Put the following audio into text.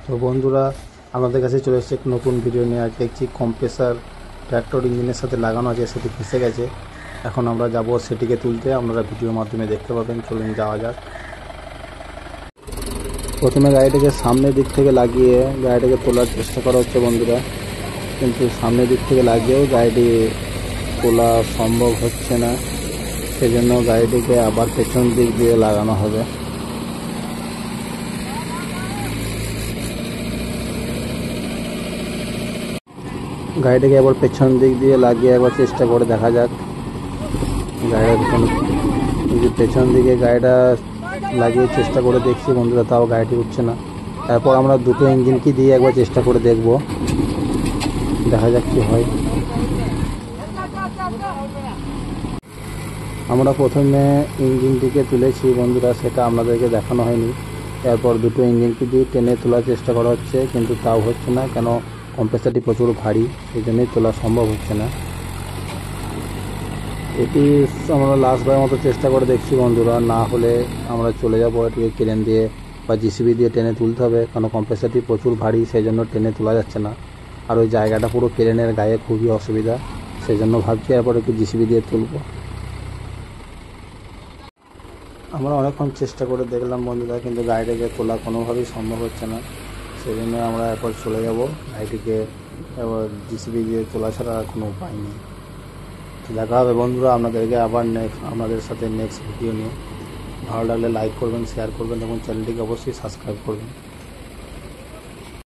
তো বন্ধুরা, আমাদের কাছে চলে এসেছে এক নতুন ভিডিও নিয়ে। আজ দেখছি কম্প্রেসার ট্র্যাক্টর ইঞ্জিনের সাথে লাগানো আছে, সেটি ফেসে গেছে। এখন আমরা যাব সেটিকে তুলতে, আপনারা ভিডিওর মাধ্যমে দেখতে পাবেন। চলুন যাওয়া যাক। প্রথমে গাড়িটাকে সামনের দিক থেকে লাগিয়ে গাড়িটাকে তোলার চেষ্টা করা হচ্ছে বন্ধুরা, কিন্তু সামনের দিক থেকে লাগিয়েও গাড়িটি তোলা সম্ভব হচ্ছে না। সেজন্য গাড়িটিকে আবার পেছন দিক দিয়ে লাগানো হবে। গাড়িটাকে আবার পেছন দিক দিয়ে লাগিয়ে একবার চেষ্টা করে দেখা যাক। গাড়িটা পেছন দিকে গাড়িটা লাগিয়ে চেষ্টা করে দেখছি বন্ধুরা, তাও গাড়িটি উঠছে না। তারপর আমরা দুটো ইঞ্জিনকে দিয়ে একবার চেষ্টা করে দেখব, দেখা যাক কি হয়। আমরা প্রথমে ইঞ্জিনটিকে তুলেছি বন্ধুরা, সেটা আপনাদেরকে দেখানো হয়নি। এরপর দুটো ইঞ্জিনকে দিয়ে টেনে তোলার চেষ্টা করা হচ্ছে, কিন্তু তাও হচ্ছে না, কেন কম্প্রেসারটি প্রচুর ভারী, সেই জন্যই তোলা সম্ভব হচ্ছে না। এটি আমরা লাস্টবার মতো চেষ্টা করে দেখছি বন্ধুরা, না হলে আমরা চলে যাব। এটিকে ক্রেন দিয়ে বা জিসিবি দিয়ে টেনে তুলতে হবে, কারণ কম্প্রেসারটি প্রচুর ভারী, সেই জন্য টেনে তোলা যাচ্ছে না। আর ওই জায়গাটা পুরো ক্রেনের গায়ে খুবই অসুবিধা, সেই জন্য ভাবছি এরপর একটু জিসিবি দিয়ে তুলব। আমরা অনেকক্ষণ চেষ্টা করে দেখলাম বন্ধুরা, কিন্তু গাড়িটাকে তোলা কোনোভাবেই সম্ভব হচ্ছে না। সেই জন্য আমরা এরপর চলে যাব। গাড়িটিকে এবার জিসিবি দিয়ে তোলা ছাড়া আর কোনো উপায় নেই। দেখা হবে বন্ধুরা আপনাদেরকে আবার আপনাদের সাথে নেক্সট ভিডিও নিয়ে। ভালো লাগলে লাইক করবেন, শেয়ার করবেন এবং চ্যানেলটিকে অবশ্যই সাবস্ক্রাইব করবেন।